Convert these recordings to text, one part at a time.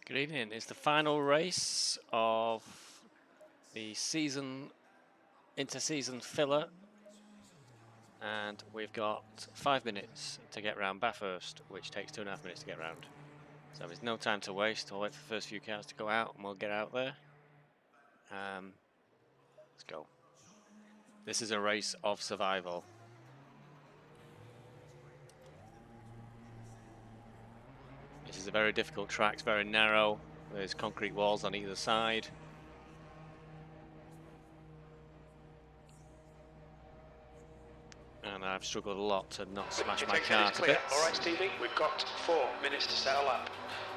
Good evening. It's the final race of the season, inter-season filler, and we've got 5 minutes to get round Bathurst, which takes 2.5 minutes to get round. So there's no time to waste. I'll wait for the first few cars to go out and we'll get out there. Let's go. This is a race of survival. This is a very difficult track. It's very narrow. There's concrete walls on either side. And I've struggled a lot to not smash my car to bits. All right, Stevie, we've got 4 minutes to settle up.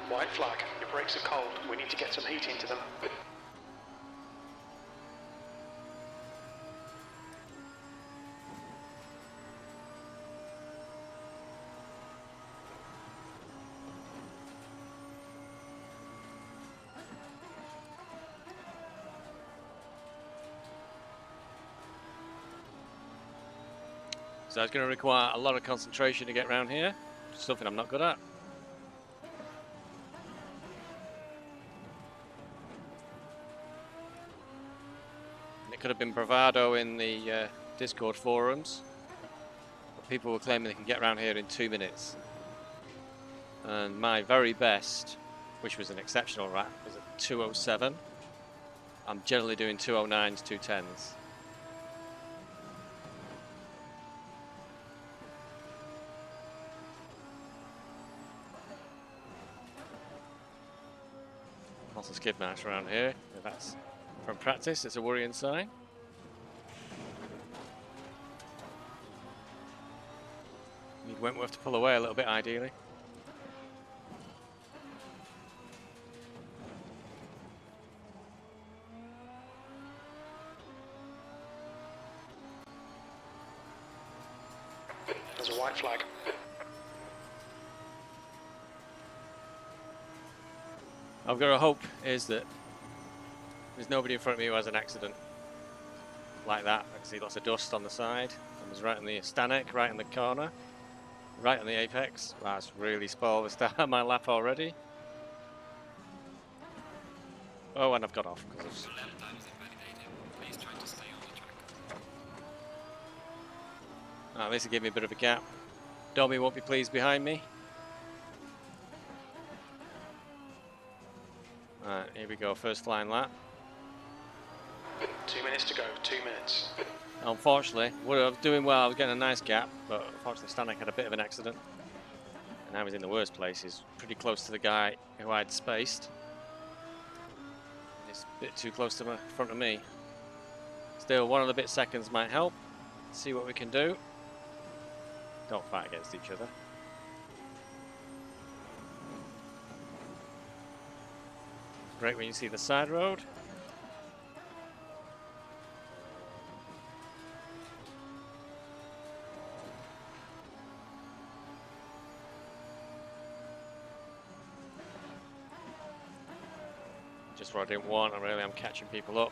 White flag, your brakes are cold. We need to get some heat into them. So it's going to require a lot of concentration to get around here, something I'm not good at. And it could have been bravado in the Discord forums, but people were claiming they can get around here in 2 minutes. And my very best, which was an exceptional lap, was at 2:07. I'm generally doing 2:09s, 2:10s. Lots of skid marks around here. If that's from practice, it's a worrying sign. Need Wentworth to pull away a little bit, ideally. There's a white flag. I've got a hope is that there's nobody in front of me who has an accident like that. I can see lots of dust on the side. I was right in the Stanek, right in the corner, right on the apex. Wow, that's really spoiled the start of my lap already. Oh, and I've got off because of... At least it gave me a bit of a gap. Domi won't be pleased behind me. Alright, here we go, first flying lap. 2 minutes to go, 2 minutes. Unfortunately, I was doing well, I was getting a nice gap, but unfortunately Stanek had a bit of an accident. And now he's in the worst place, he's pretty close to the guy who I'd spaced. He's a bit too close to the front of me. Still, 1 of the bit seconds might help. Let's see what we can do. Don't fight against each other. Great when you see the side road. Just what I didn't want, I'm catching people up.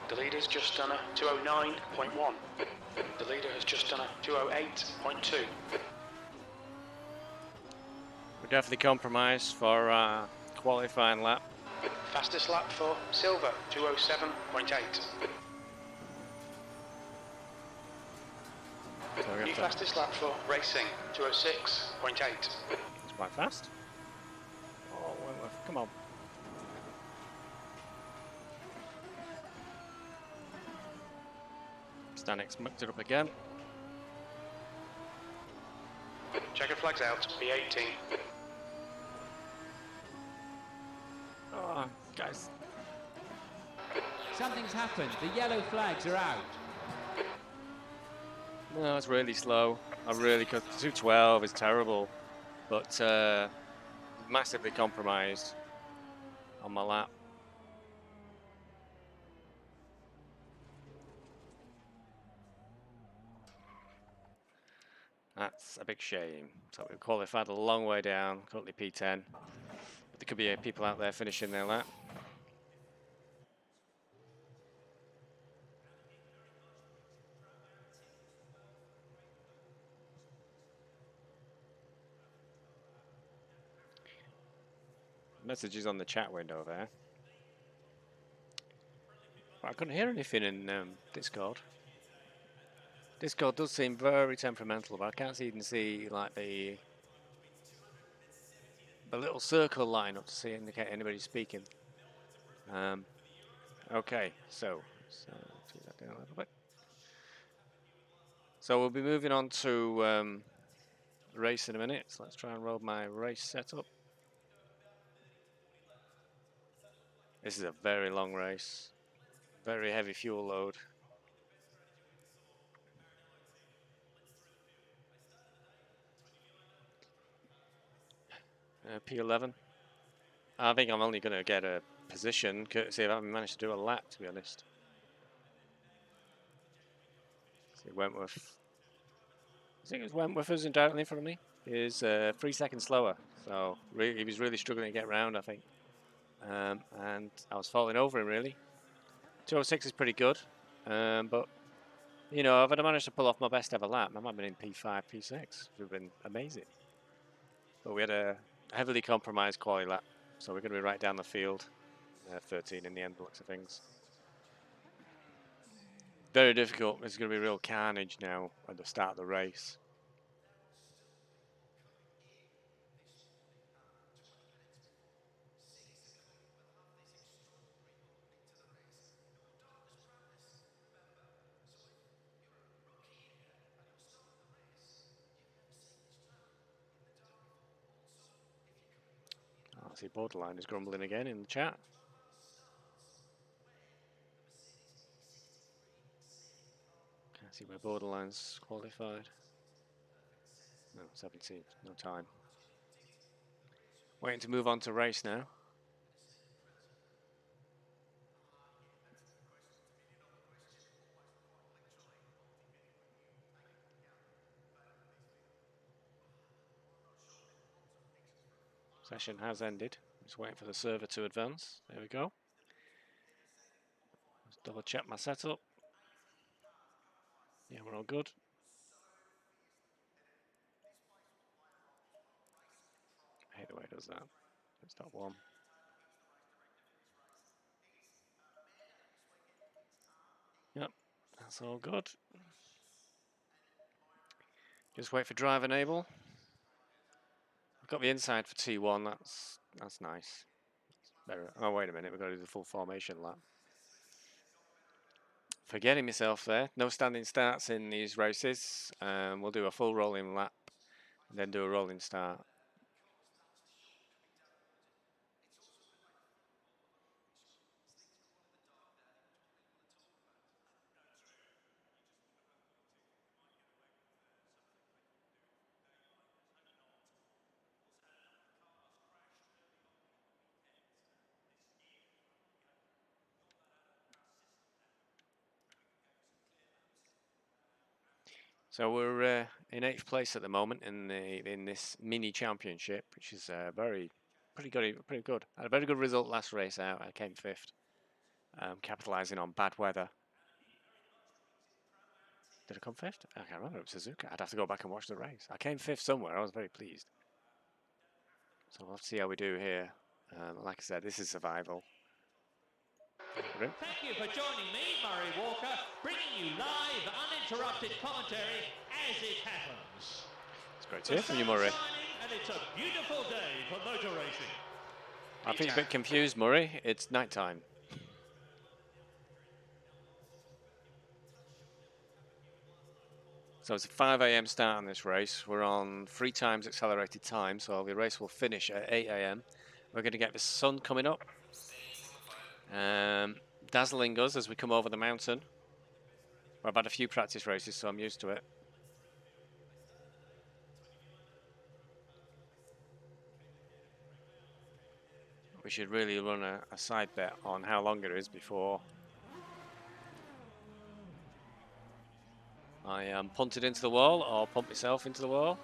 The leader's just done a 2:09.1. The leader has just done a 2:08.2. We're definitely compromised for qualifying lap. Fastest lap for Silver, 2:07.8. So New fastest lap for Racing, 2:06.8. It's quite fast. Oh, Wentworth, come on. Stanek's mucked it up again. Checker flags out, B18. Oh, guys. Something's happened. The yellow flags are out. No, it's really slow. I really could. 212 is terrible, but massively compromised on my lap. That's a big shame. So we qualified a long way down, currently P10. But there could be people out there finishing their lap. Messages on the chat window there. But I couldn't hear anything in Discord. Discord does seem very temperamental, but I can't even see like the little circle line up to see indicate anybody speaking. Okay, so tweak that down a little bit. So we'll be moving on to race in a minute. So let's try and roll my race setup. This is a very long race, very heavy fuel load. P11. I think I'm only going to get a position courtesy of having managed to do a lap, to be honest. See, Wentworth. I think it was Wentworth who's undoubtedly in front of me. Is 3 seconds slower, so he was really struggling to get round, I think. And I was falling over him, really. 206 is pretty good, but you know, if I'd managed to pull off my best ever lap, I might have been in P5, P6. It would have been amazing. But we had a heavily compromised quali lap, so we're going to be right down the field. 13 in the end, looks of things. Very difficult. There's going to be real carnage now at the start of the race. I see Borderline is grumbling again in the chat. Can't see where Borderline's qualified. No, 17th, no time. Waiting to move on to race now. Session has ended. Just waiting for the server to advance. There we go. Let's double check my setup. Yeah, we're all good. I hate the way it does that. It's not one. Yep, that's all good. Just wait for drive enable. I've got the inside for T1. That's nice. Better. Oh wait a minute, we've got to do the full formation lap. Forgetting myself there. No standing starts in these races. We'll do a full rolling lap, and then do a rolling start. So we're in 8th place at the moment in this mini championship, which is pretty good. I had a very good result last race out. I came 5th, capitalising on bad weather. Did I come 5th? I can't remember. It was Suzuka. I'd have to go back and watch the race. I came 5th somewhere. I was very pleased. So we'll have to see how we do here. Like I said, this is survival. Thank you for joining me, Murray Walker, bringing you live, uninterrupted commentary as it happens. It's great to hear from you, Murray. And it's a beautiful day for motor racing. I think you're a bit confused, Murray. It's night time. So it's a 5 AM start on this race. We're on 3 times accelerated time, so the race will finish at 8 AM. We're going to get the sun coming up, dazzling us as we come over the mountain. I've had a few practice races, so I'm used to it. we should really run a side bet on how long it is before I punt it into the wall or pump myself into the wall.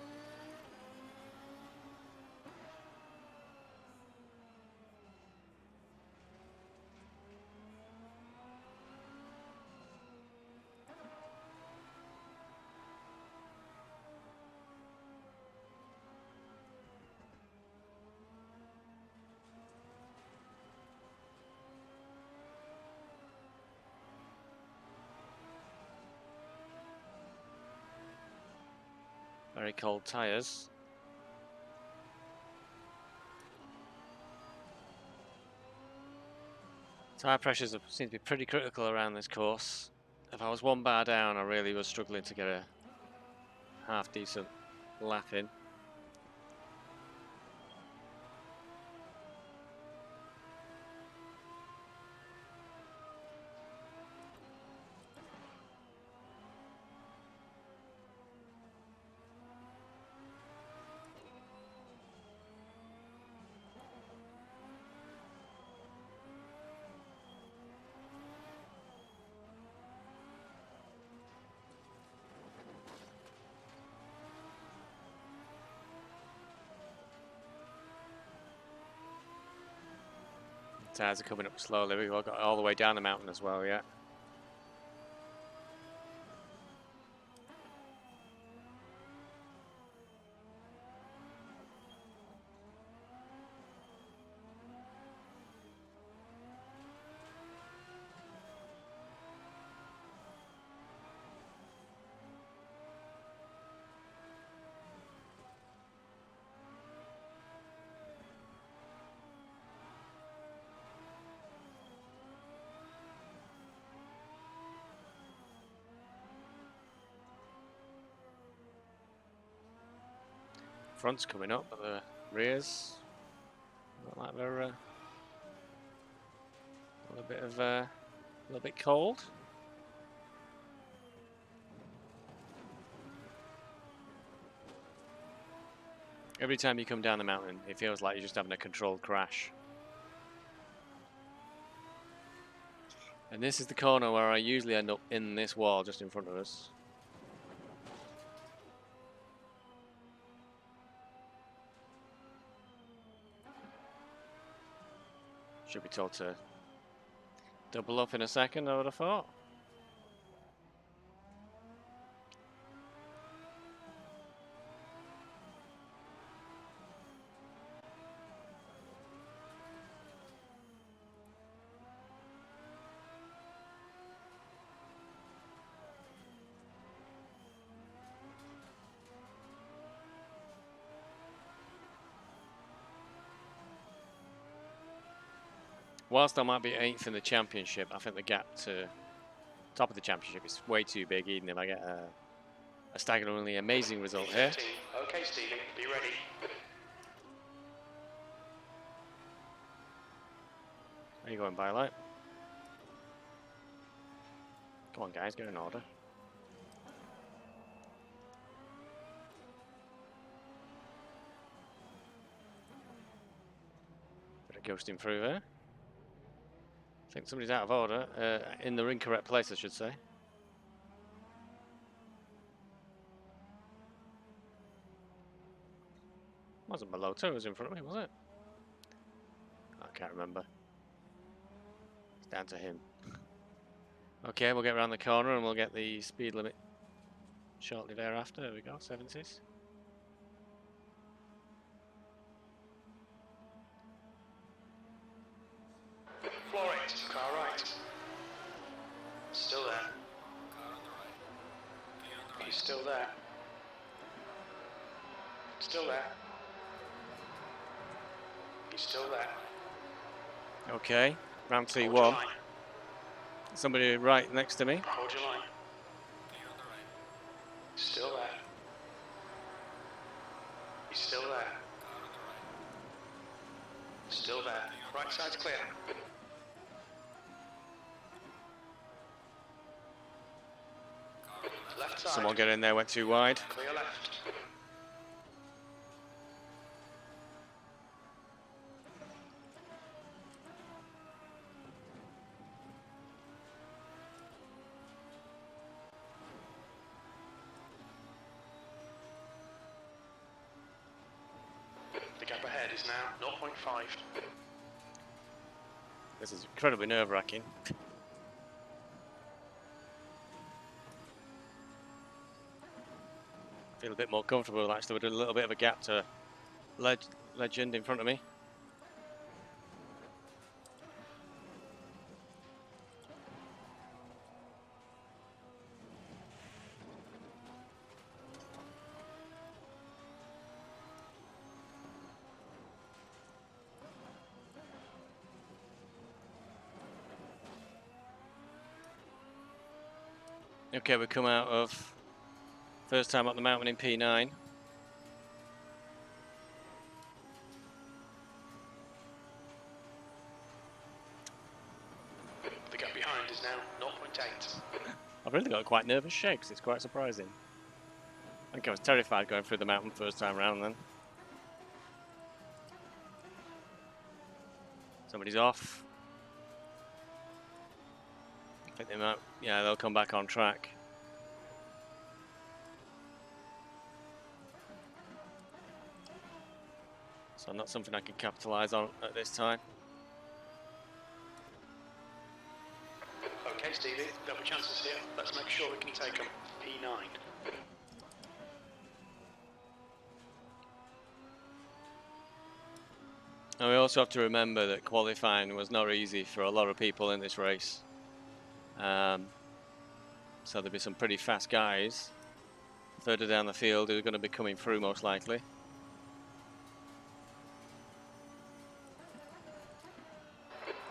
Very cold tyres. Tyre pressures seem to be pretty critical around this course. If I was one bar down, I really was struggling to get a half decent lap in. Tyres are coming up slowly. We've got all the way down the mountain as well, yeah. Front's coming up, but the rears look like they're a little bit cold. Every time you come down the mountain, it feels like you're just having a controlled crash. And this is the corner where I usually end up in this wall just in front of us. Should be told to double up in a second, I would have thought. Whilst I might be 8th in the championship, I think the gap to top of the championship is way too big, even if I get a staggeringly amazing result here. Okay, Stevie, be ready. Are you going by light? Come on, guys, get in order. Bit of ghosting through there. I think somebody's out of order, in the incorrect place, I should say. Wasn't below two, it was in front of me, was it? I can't remember. It's down to him. Okay, we'll get around the corner and we'll get the speed limit shortly thereafter. There we go, 70s. Floor 8, car right. Still there. He's still there. Still there. He's still there. Okay, round Hold your T1. line. Somebody right next to me. Hold your line. Still there. He's still there. Still there. Right side's clear. Left side. Someone get in there, went too wide. Clear left. gap ahead is now 0.5. This is incredibly nerve-wracking. I feel a bit more comfortable actually with a little bit of a gap to Legend in front of me. Okay, we come out of first time up the mountain in P9. The gap behind is now 0.8. I've really got quite nervous shakes. It's quite surprising. I think I was terrified going through the mountain first time round then. Somebody's off. I think they might, yeah, they'll come back on track. So not something I can capitalise on at this time. Okay, Stevie, there'll be chances here. Let's make sure we can take them. P9. And we also have to remember that qualifying was not easy for a lot of people in this race. So there'll be some pretty fast guys further down the field who are going to be coming through most likely.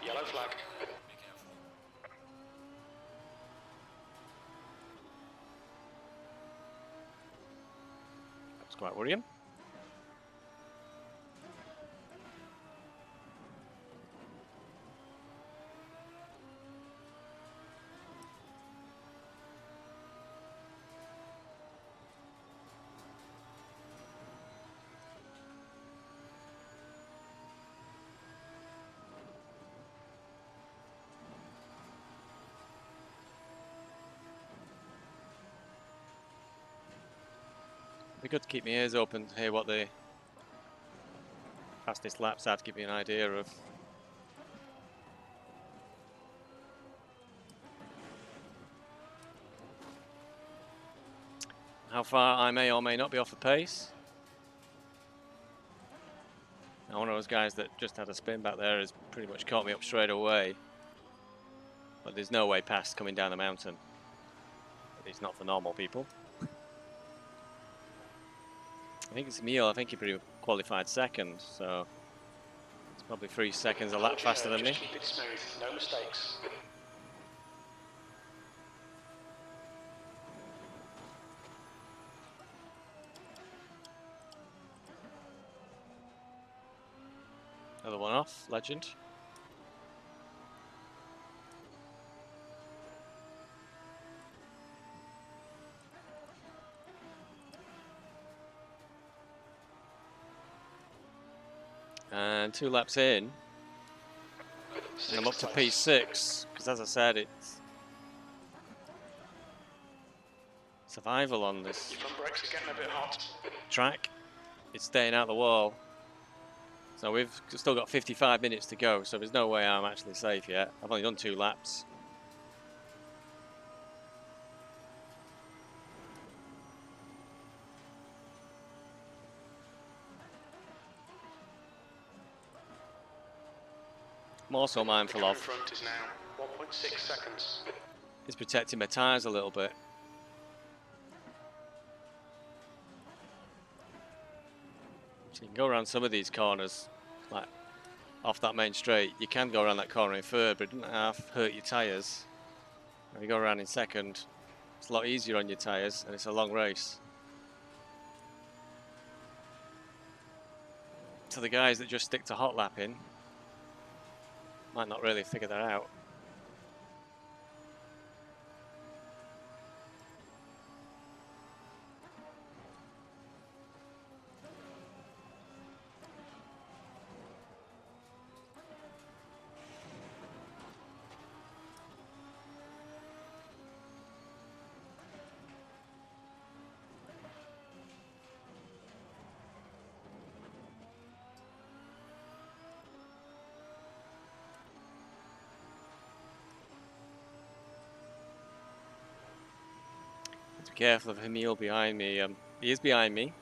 Yellow flag. That's quite worrying. Be good to keep my ears open to hear what the fastest laps are to give me an idea of. How far I may or may not be off the pace. Now, one of those guys that just had a spin back there has pretty much caught me up straight away. But there's no way past coming down the mountain. At least not for normal people. I think it's Emil, I think he pretty qualified second, so it's probably 3 seconds a lap faster than me. Just keep it smooth, no mistakes. Another one off, Legend. And 2 laps in, and I'm up to P6, because as I said, it's survival on this Front brakes are getting a bit hot. track. It's staying out the wall. So we've still got 55 minutes to go, so there's no way I'm actually safe yet. I've only done 2 laps. I'm also mindful of Front is now 1.6 seconds. is protecting my tyres a little bit. So you can go around some of these corners, like off that main straight. You can go around that corner in third, but it doesn't half hurt your tyres. If you go around in second, it's a lot easier on your tyres, and it's a long race. So the guys that just stick to hot lapping might not really figure that out. Be careful of Emil behind me. He is behind me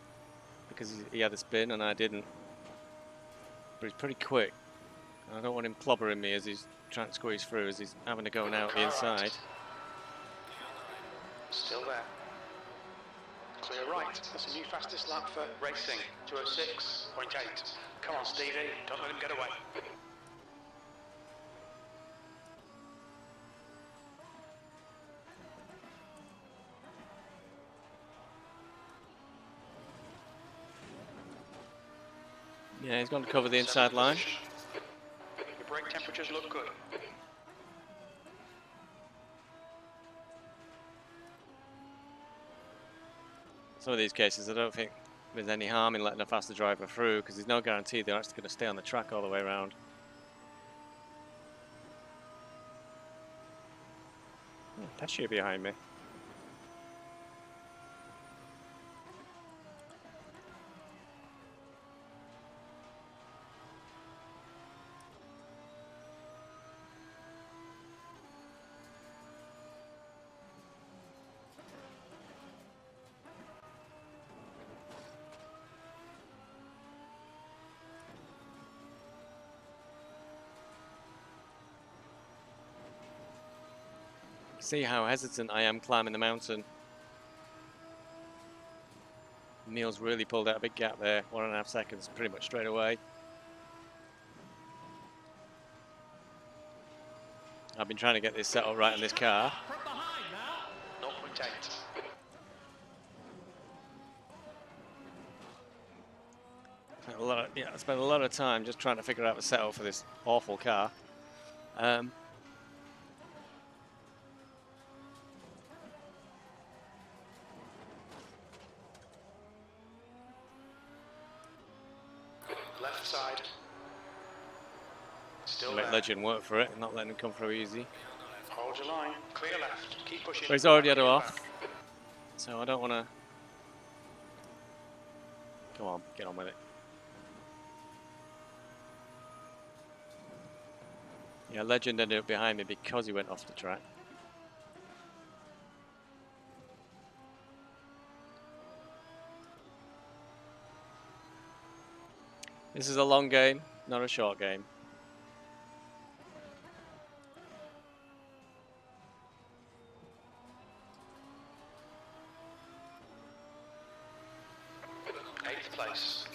because he had a spin and I didn't. But he's pretty quick. I don't want him clobbering me as he's trying to squeeze through, as he's having to go now the inside. Right. Still there. Clear right. That's a new fastest lap for racing. 206.8. Come on, Stevie. Don't let him get away. Yeah, he's going to cover the inside line. Your brake temperatures look good. Some of these cases, I don't think there's any harm in letting a faster driver through because there's no guarantee they're actually going to stay on the track all the way around. That's you behind me. See how hesitant I am climbing the mountain. Neil's really pulled out a big gap there, 1.5 seconds, pretty much straight away. I've been trying to get this set up right on this car. From behind now. 0.8. I spent a lot of time just trying to figure out the setup for this awful car. Left side. Still Let there. Legend work for it, not letting him come through easy. Hold your line. Clear left. Keep pushing. But he's already had her off, so I don't want to. Come on, get on with it. Yeah, Legend ended up behind me because he went off the track. This is a long game, not a short game. Eighth place.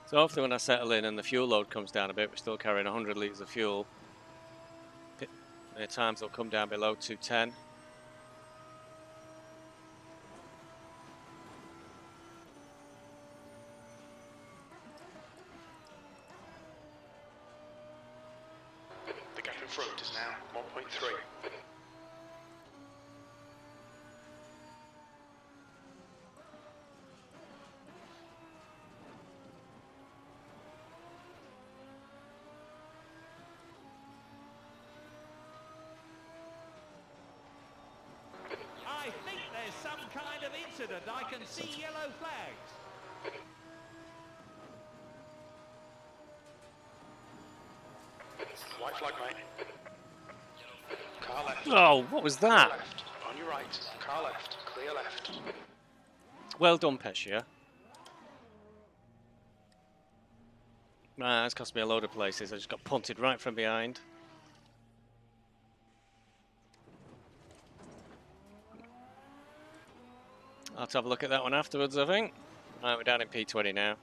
So hopefully when I settle in and the fuel load comes down a bit, we're still carrying 100 litres of fuel. The times will come down below 2:10. The gap in front is now 1.3. I think there's some kind of incident. I can see yellow flags. White flag, mate. Car left. Oh, what was that? Left. On your right. Car left. Clear left. Well done, Pescia. It's cost me a load of places. I just got punted right from behind. I'll have to have a look at that one afterwards, I think. Right, we're down in P20 now.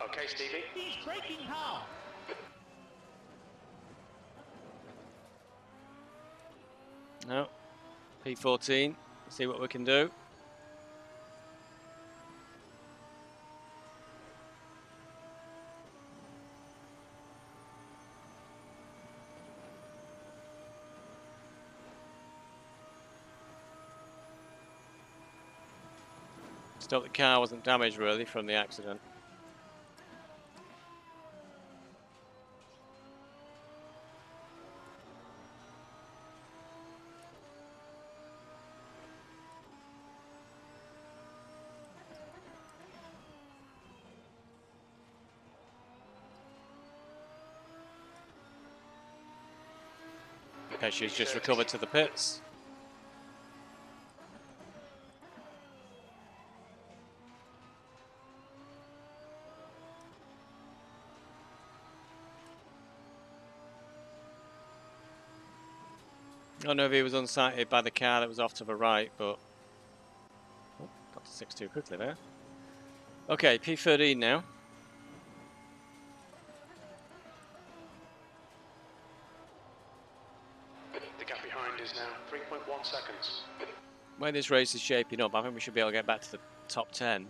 Okay, Stevie. He's breaking hard. No. P14. See what we can do. Still, the car wasn't damaged really from the accident. Pesci's just recovered to the pits. I don't know if he was unsighted by the car that was off to the right, but oh, got to 6 too quickly there. Okay, P13 now. The gap behind is now 3.1 seconds. When this race is shaping up, I think we should be able to get back to the top 10.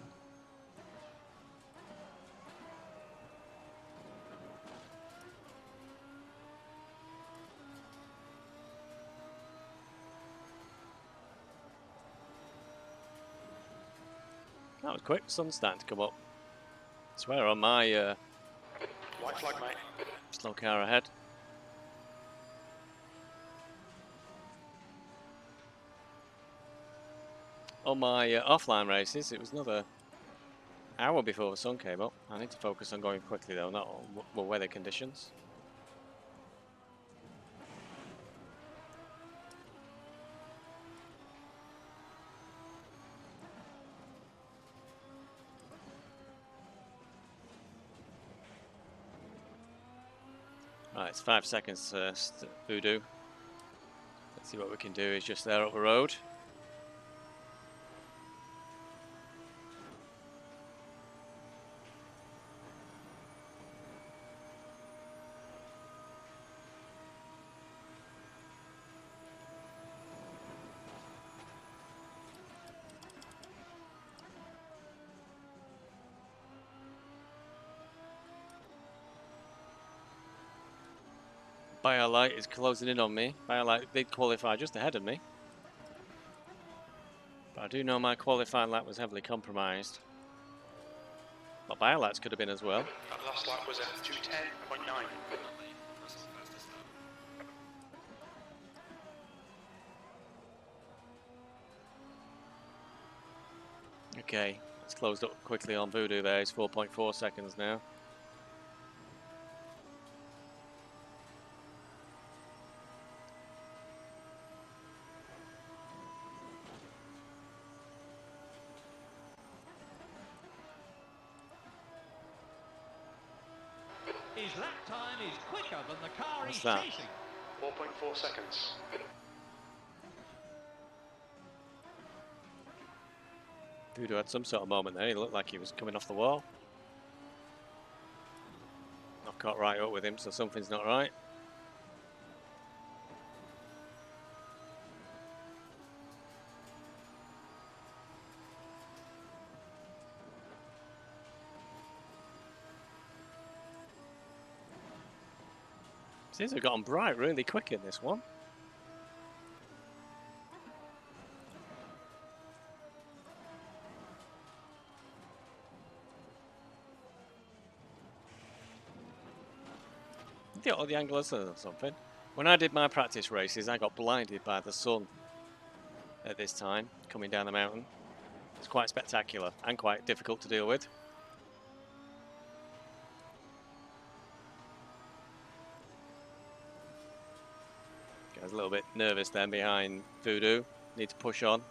That was quick. Sun's starting to come up. I swear on my White flag, mate. slow car ahead. On my offline races, it was another hour before the sun came up. I need to focus on going quickly though, not on weather conditions. Right, it's 5 seconds Voodoo. Let's see what we can do. Is just there up the road. BioLite is closing in on me. BioLite did qualify just ahead of me. But I do know my qualifying lap was heavily compromised. But BioLite's could have been as well. That last lap was at 210.9. Okay, it's closed up quickly on Voodoo there. It's 4.4 seconds now. His lap time is quicker than the car What's he's that? chasing. 4.4 seconds. Voodoo had some sort of moment there. He looked like he was coming off the wall. I've caught right up with him, so something's not right. Seems to have gotten bright really quick in this one. The angle is or something. When I did my practice races, I got blinded by the sun at this time, coming down the mountain. It's quite spectacular and quite difficult to deal with. I was a little bit nervous then behind Voodoo. Need to push on.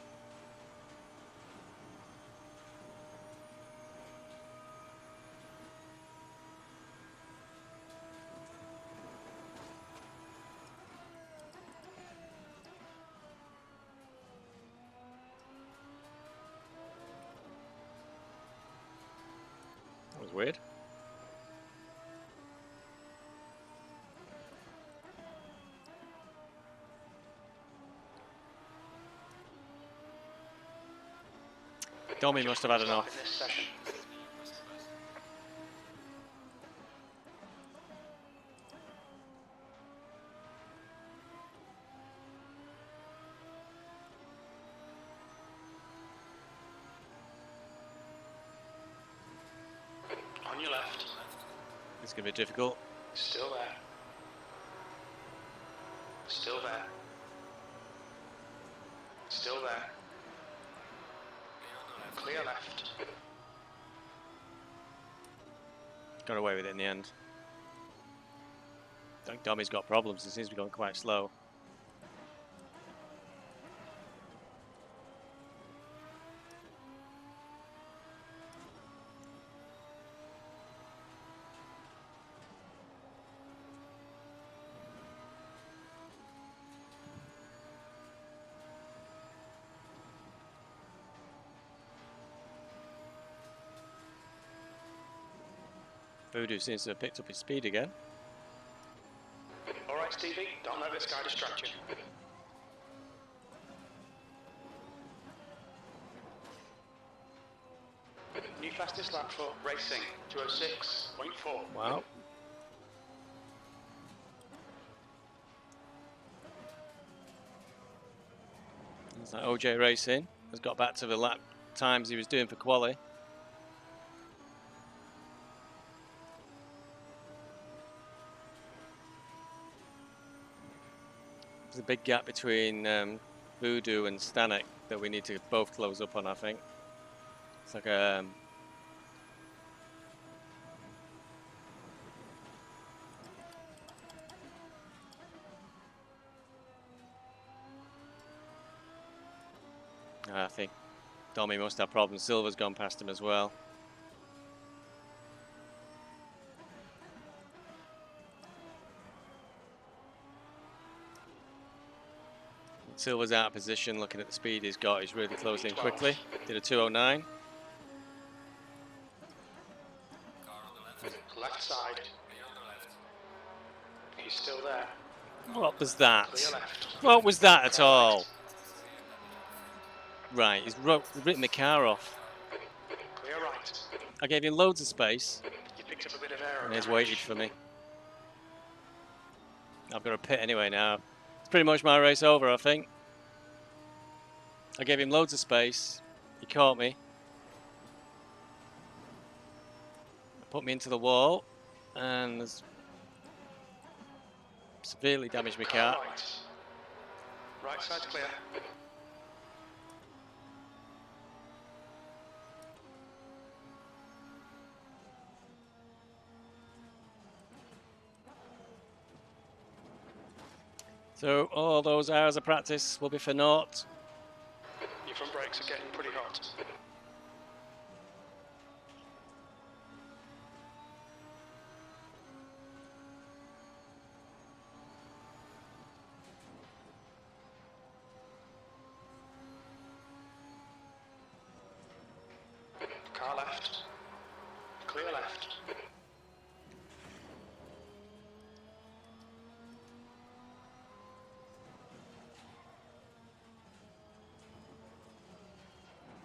That was weird. Domi must have had enough. In this session. On your left. It's going to be difficult. Still there. Still there. Still there. Clear left. Got away with it in the end. I think Domi's got problems. He seems to be going quite slow. Voodoo seems to have picked up his speed again. All right, Stevie, don't let this guy distract you. New fastest lap for racing, 206.4. Wow. It's like OJ Racing has got back to the lap times he was doing for quali. There's a big gap between Voodoo and Stanek that we need to both close up on, I think. It's like a... I think Domi must have problems. Silver's gone past him as well. Silver's out of position, looking at the speed he's got. He's really closed in quickly. Did a 209. Left side. He's still there. What was that? Clear left. What was that at all? Right, he's written the car off. Clear right. I gave him loads of space, You picked up a bit of air. and he's waited for me. I've got a pit anyway now. It's pretty much my race over, I think. I gave him loads of space. He caught me. Put me into the wall, and has severely damaged my car. Right. Right side's clear. So all those hours of practice will be for naught. Your front brakes are getting pretty hot. Car left. Clear left.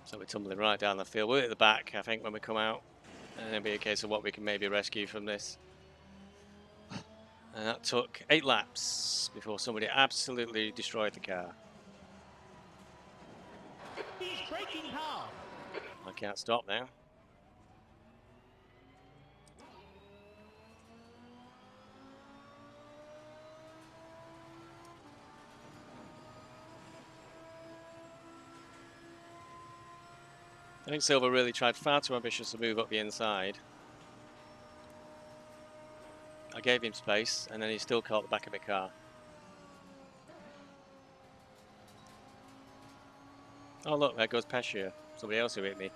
So we're tumbling right down the field. We're at the back, I think, when we come out. And it'll be a case of what we can maybe rescue from this. And that took 8 laps before somebody absolutely destroyed the car. He's braking hard. I can't stop now. I think Silver really tried far too ambitious to move up the inside. I gave him space, and then he still caught the back of the car. Oh look, there goes Pescia. Somebody else who hit me.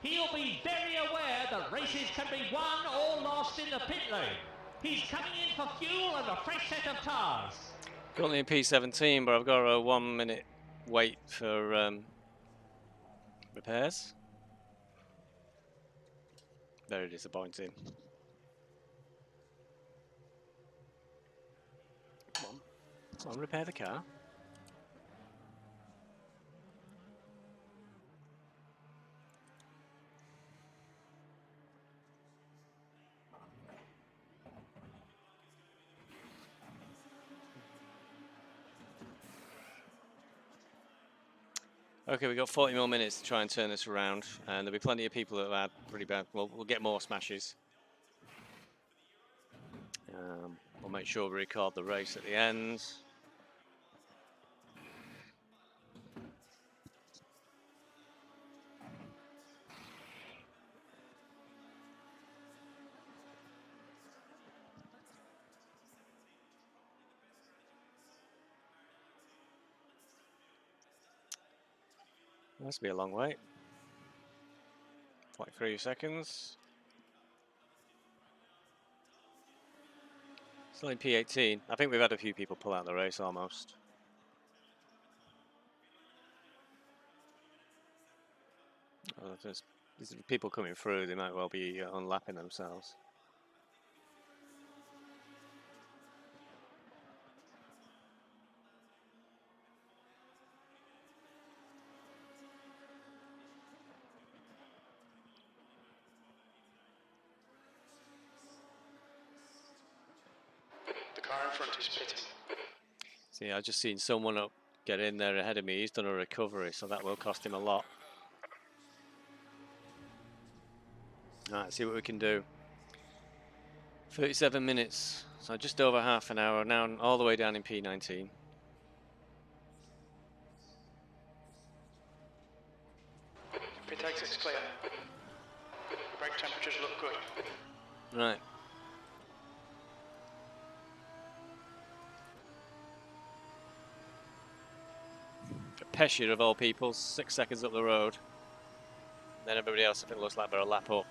He'll be very aware that races can be won or lost in the pit lane. He's coming in for fuel and a fresh set of tyres. Currently in P17, but I've got a 1 minute wait for repairs. Very disappointing. Come on, repair the car. Okay, we've got 40 more minutes to try and turn this around, and there'll be plenty of people that have had pretty bad. Well, we'll get more smashes. We'll make sure we record the race at the end. Must be a long wait. 0.3 seconds. Still in P18. I think we've had a few people pull out the race almost. Oh, there's people coming through, they might well be unlapping themselves. The car in front is pitting. See, I've just seen someone up get in there ahead of me. He's done a recovery, so that will cost him a lot. Alright, see what we can do. 37 minutes, so just over half an hour, now all the way down in P19. Pit exit's clear. The brake temperatures look good. Right. Pescia of all people, 6 seconds up the road. Then everybody else, if it looks like they're a lap up.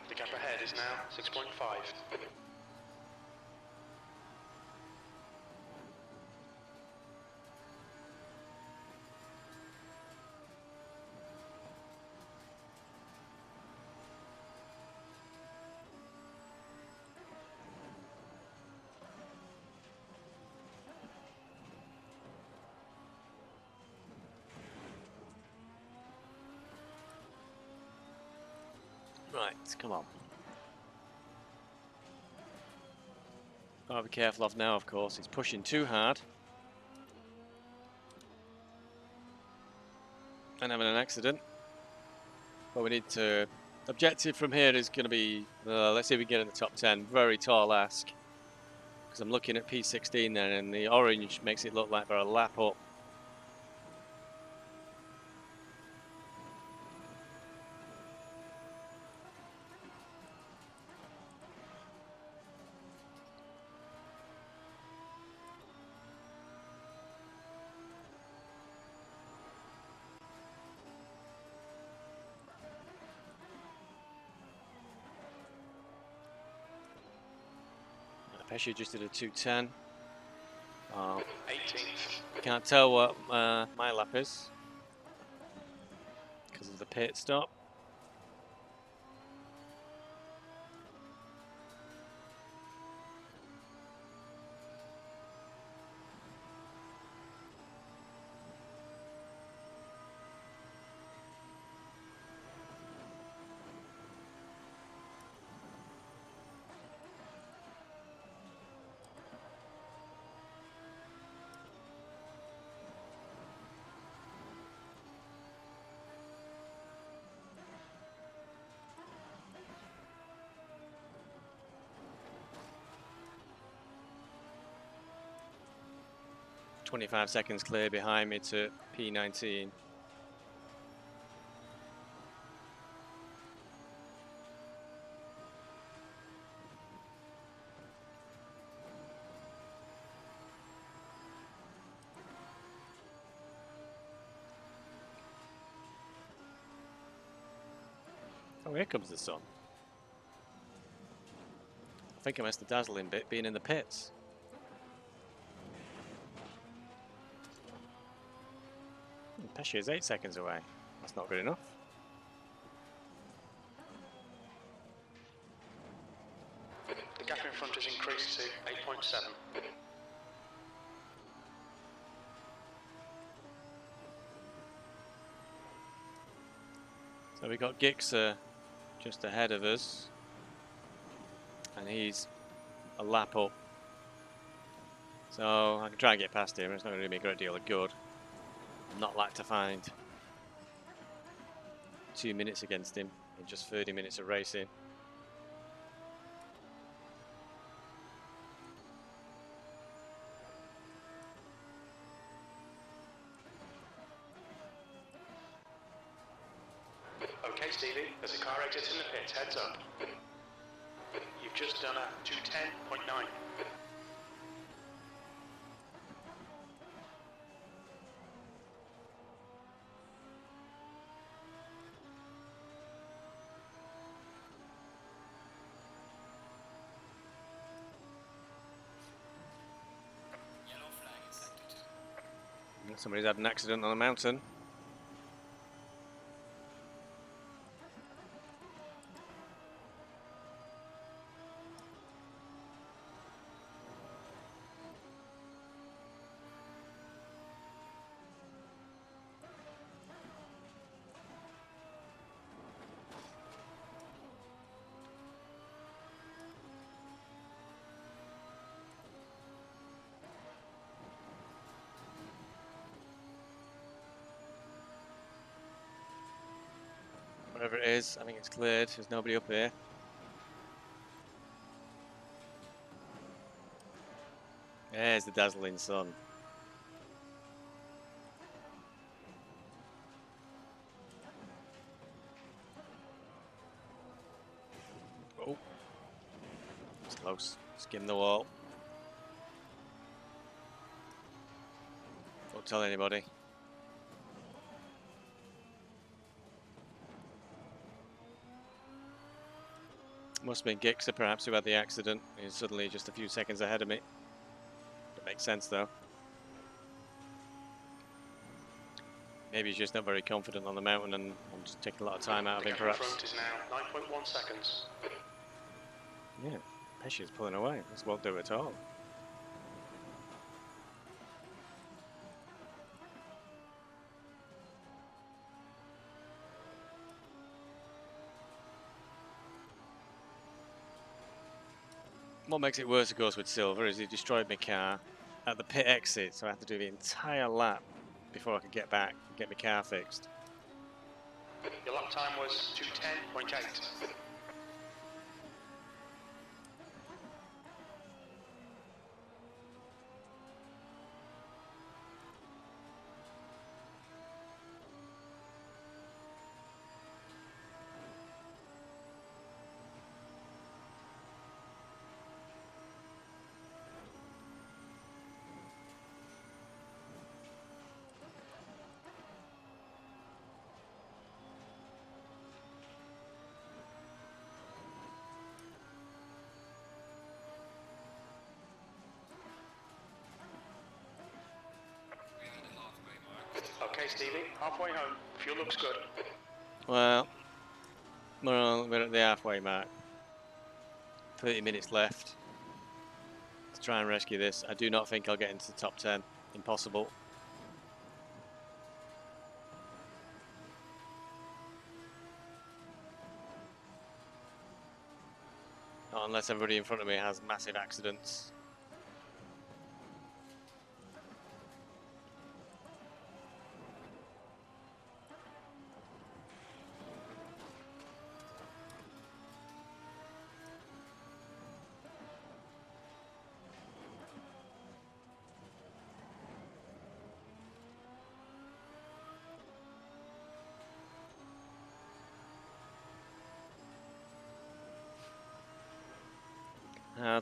The gap ahead is now 6.5. Right, come on. Gotta be careful of now, of course. He's pushing too hard. And having an accident. But we need to... Objective from here is going to be... let's see if we can get in the top 10. Very tall ask. Because I'm looking at P16 there, and the orange makes it look like they're a lap up. Pescia just did a 2:10. 18th. Can't tell what my lap is because of the pit stop. .25 seconds clear behind me to P19. Oh, here comes the sun. I think I missed the dazzling bit being in the pits. Pescia is 8 seconds away. That's not good enough. The gap in front has increased to 8.7. So we got Gixxer just ahead of us, and he's a lap up. So I can try and get past him. It's not going to do me a great deal of good. I'm not like to find 2 minutes against him. in just 30 minutes of racing. Okay, Stevie, there's a car exit in the pit, heads up. You've just done a 210.9. Somebody's had an accident on a mountain. Whatever it is, I think it's cleared. There's nobody up here. There's the dazzling sun. Oh, it's close. Skim the wall. Don't tell anybody. Must have been Gixxer perhaps who had the accident. He's suddenly just a few seconds ahead of me. That makes sense though. Maybe he's just not very confident on the mountain and I'm just taking a lot of time out of him perhaps. The gap in front is now 9.1 seconds. Yeah, Pescia's pulling away. This won't do it at all. What makes it worse, of course, with Silver is he destroyed my car at the pit exit, so I had to do the entire lap before I could get back and get my car fixed. Your lap time was 210.8. Okay, Stevie, halfway home. Fuel looks good. Well, we're at the halfway mark. 30 minutes left to try and rescue this. I do not think I'll get into the top 10. Impossible. Not unless everybody in front of me has massive accidents.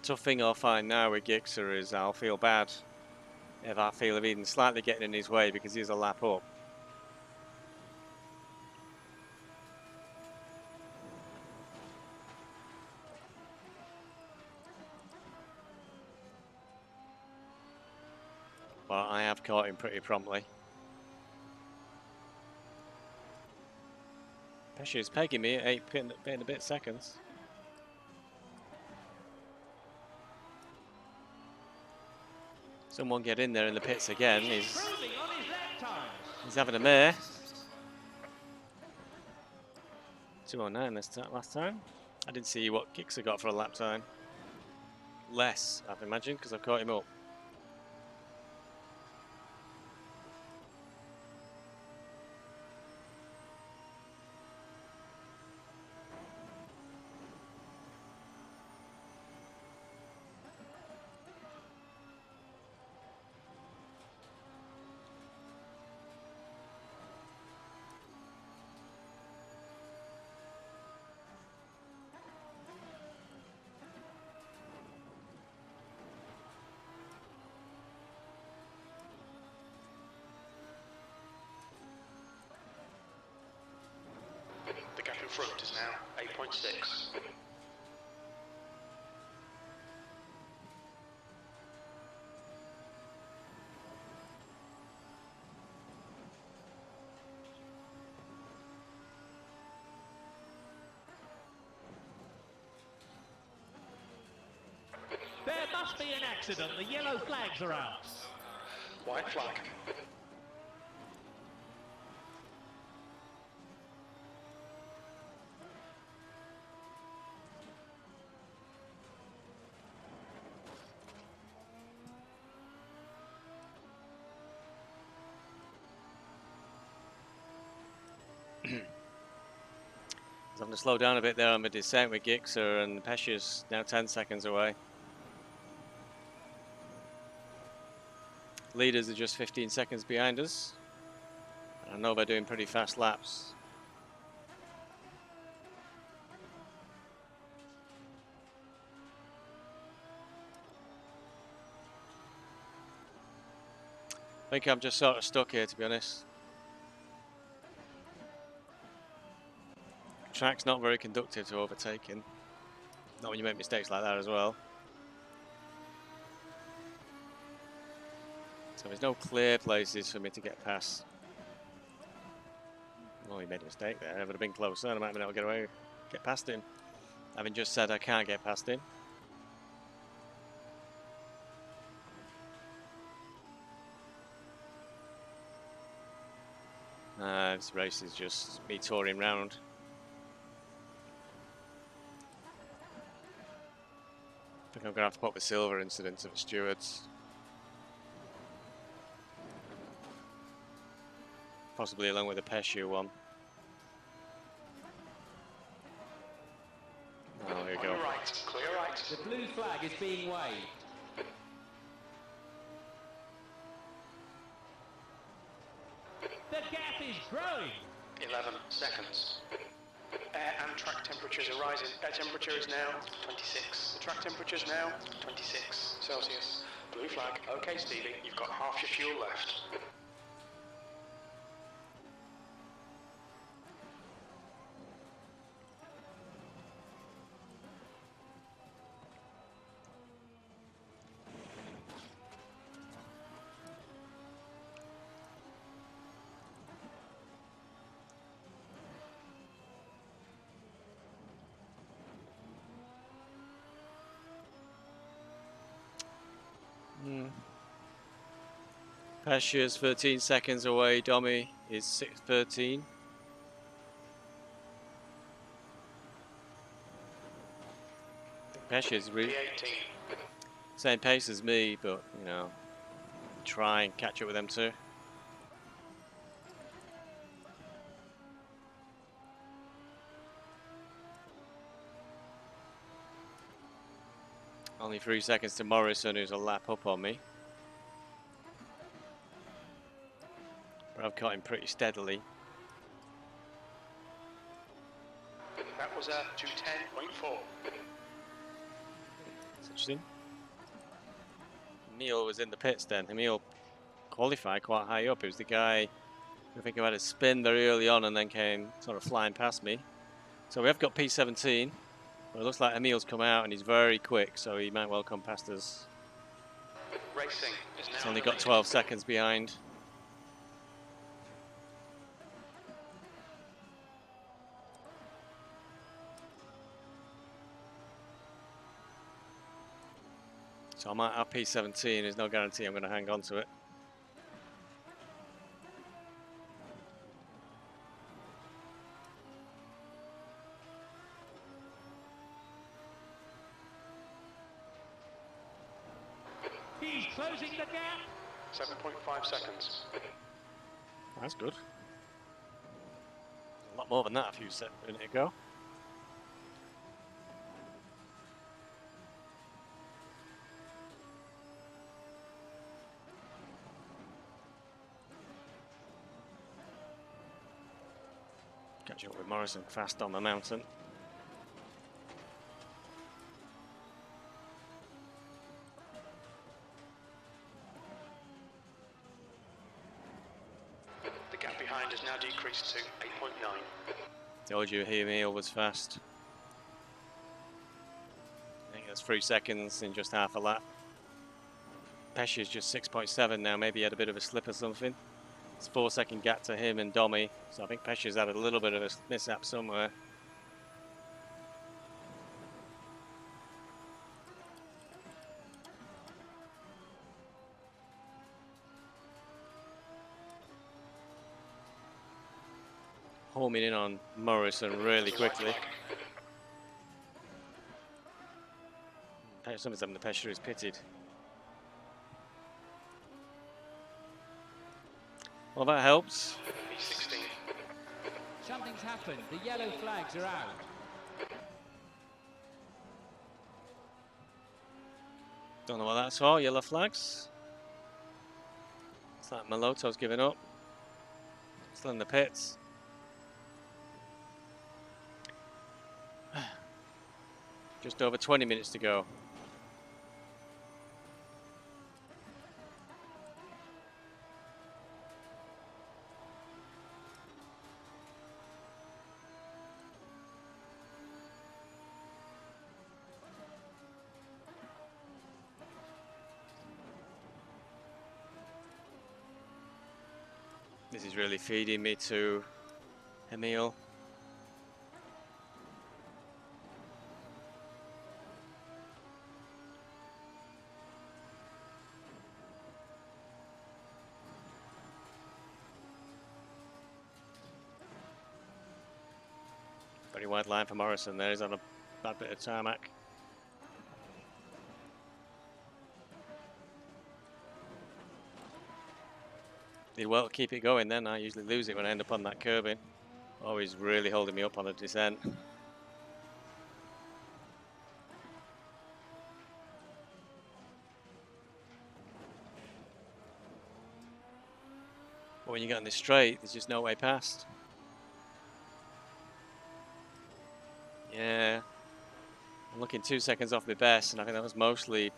Tough thing I'll find now with Gixxer is I'll feel bad if I feel of even slightly getting in his way because he's a lap up. But I have caught him pretty promptly. Pescia's pegging me at 8 and a bit seconds. Someone get in there in the pits again. He's having a mare. 2:09 last time. I didn't see what Gixxer got for a lap time. Less, I've imagined, because I've caught him up. front is now 8.6. There must be an accident. The yellow flags are out. White flag. I'm having to slow down a bit there on the descent with Gixxer, and Pescia's now 10 seconds away. Leaders are just 15 seconds behind us. I know they're doing pretty fast laps. I think I'm just sort of stuck here, to be honest. Track's not very conducive to overtaking. Not when you make mistakes like that as well. So there's no clear places for me to get past. Oh, he made a mistake there. If it would have been closer, I might have been able to get past him. Having just said I can't get past him. This race is just me touring round. I think I'm going to have to put the silver incident to the stewards. Possibly along with the Pescia one. Oh, there you go. Right, clear right. The blue flag is being waved. The gap is growing. 11 seconds. Air and track temperatures are rising. Air temperature is now 26. The track temperature is now 26 Celsius. Blue flag. Okay, Stevie, you've got half your fuel left. Pescia's 13 seconds away. Domi is 6:13. Pescia's really same pace as me, but you know, try and catch up with them too. Only 3 seconds to Morrison, who's a lap up on me. But I've caught him pretty steadily. That was a 2:10.4. That's interesting. Emil was in the pits then. Emil qualified quite high up. He was the guy who I think had a spin very early on and then came sort of flying past me. So we have got P17. But it looks like Emil's come out and he's very quick, so he might well come past us. Racing is now. He's only got 12 seconds behind. So I might have P17, there's no guarantee I'm going to hang on to it. He's closing the gap. 7.5 seconds. That's good. A lot more than that a few minutes ago. Catching up with Morrison fast on the mountain. The gap behind has now decreased to 8.9. Told you Emil was fast. I think that's 3 seconds in just half a lap. Pescia's just 6.7 now. Maybe he had a bit of a slip or something. It's 4-second gap to him and Domi. So I think Pescia's had a little bit of a mishap somewhere. Homing in on Morrison really quickly. Somebody's having the Pescia is pitted. Well, that helps. Something's happened. The yellow flags are out. Don't know what that's for. Yellow flags. It's like Maloto's giving up. Still in the pits. Just over 20 minutes to go. This is really feeding me to Emil. Very wide line for Morrison there. He's on a bad bit of tarmac. Did well to keep it going then. I usually lose it when I end up on that curbing. Oh, he's really holding me up on the descent. But when you get on this straight, there's just no way past. Yeah. I'm looking 2 seconds off my best, and I think that was mostly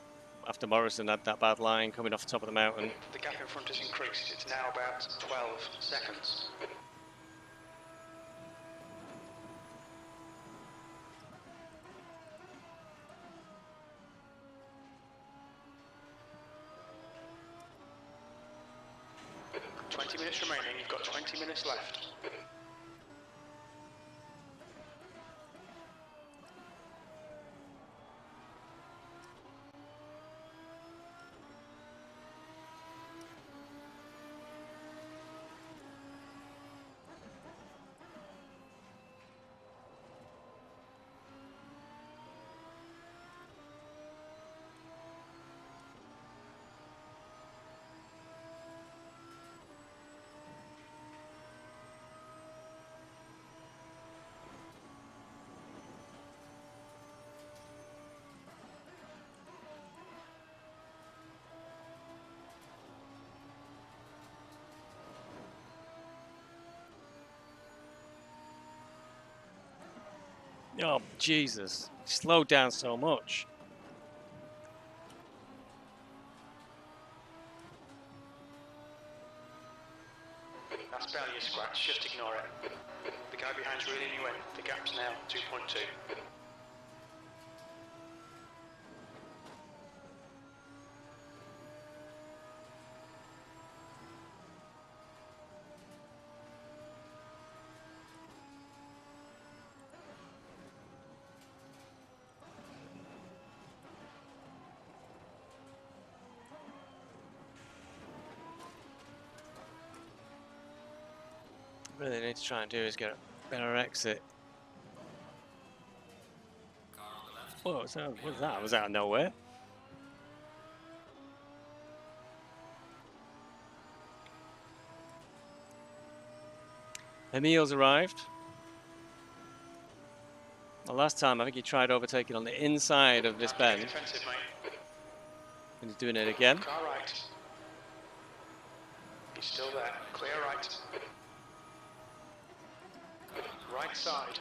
after Morrison had that bad line coming off the top of the mountain. The gap in front has increased. It's now about 12 seconds. "20 minutes remaining. You've got 20 minutes left." Oh, Jesus. Slowed down so much. That's barely a scratch. Just ignore it. The guy behind's really new in. The gap's now 2.2. What they need to try and do is get a better exit. Whoa, what was that? Was that out of nowhere? Emil's arrived. The last time, I think he tried overtaking on the inside of this bend. Defensive, mate. And he's doing it again. Car right. He's still there. Clear right. Right side.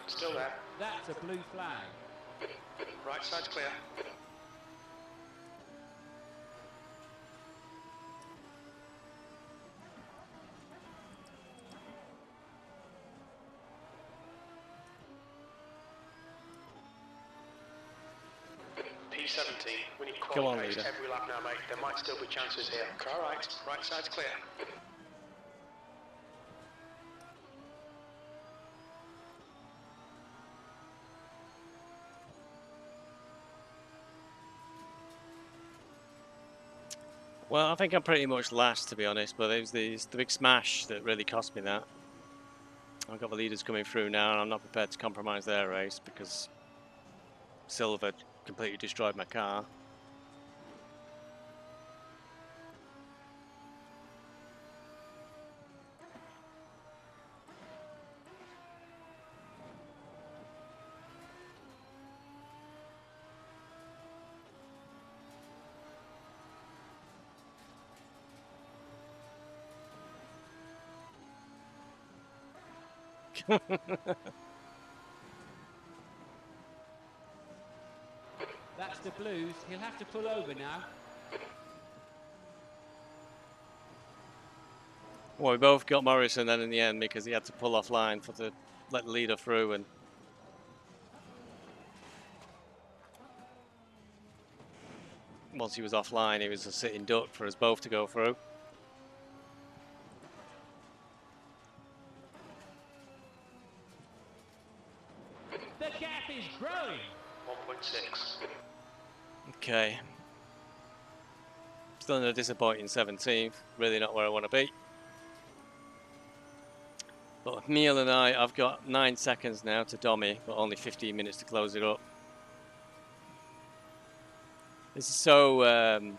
Still there. That's a blue flag. Right side's clear. P17. We need Come on, quality pace leader. every lap now, mate. There might still be chances here. Car right side's clear. Well, I think I'm pretty much last, to be honest, but it was the big smash that really cost me that. I've got the leaders coming through now, and I'm not prepared to compromise their race because Silver completely destroyed my car. That's the blues. He'll have to pull over now. Well, we both got Morrison then in the end because he had to pull offline for to let the leader through, and once he was offline, he was a sitting duck for us both to go through. The gap is growing. 1.6. Okay. Still in a disappointing 17th. Really not where I want to be. But Neil and I've got 9 seconds now to Dommy, but only 15 minutes to close it up. This is so.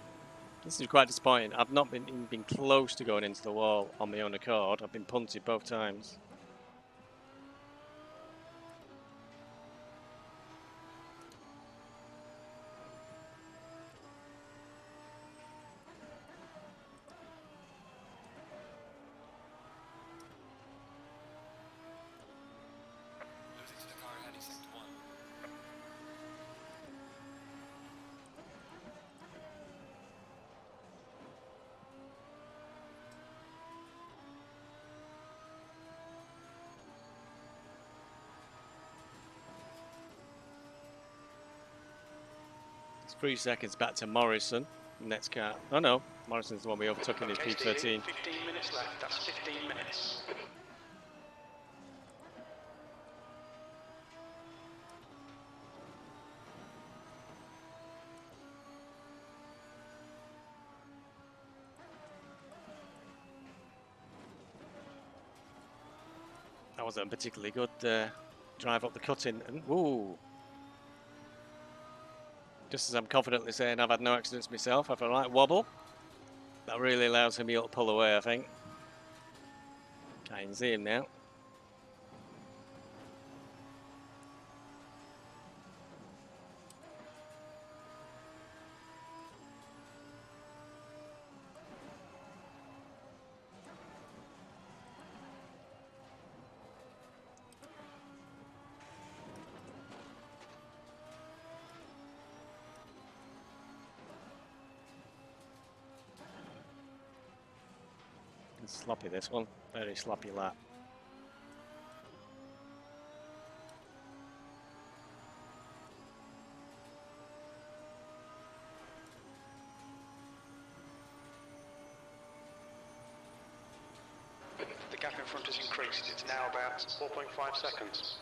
This is quite disappointing. I've not been close to going into the wall on my own accord. I've been punted both times. It's 3 seconds back to Morrison. Next car. Oh no, Morrison's the one we overtook in his Okay, P13. Stevie, 15 minutes left. That's 15 minutes. That wasn't a particularly good drive up the cutting. And ooh. Just as I'm confidently saying I've had no accidents myself, I've had a light wobble. That really allows him to pull away, I think. I can see him now. It's sloppy, this one. Very sloppy lap. The gap in front has increased. It's now about 4.5 seconds.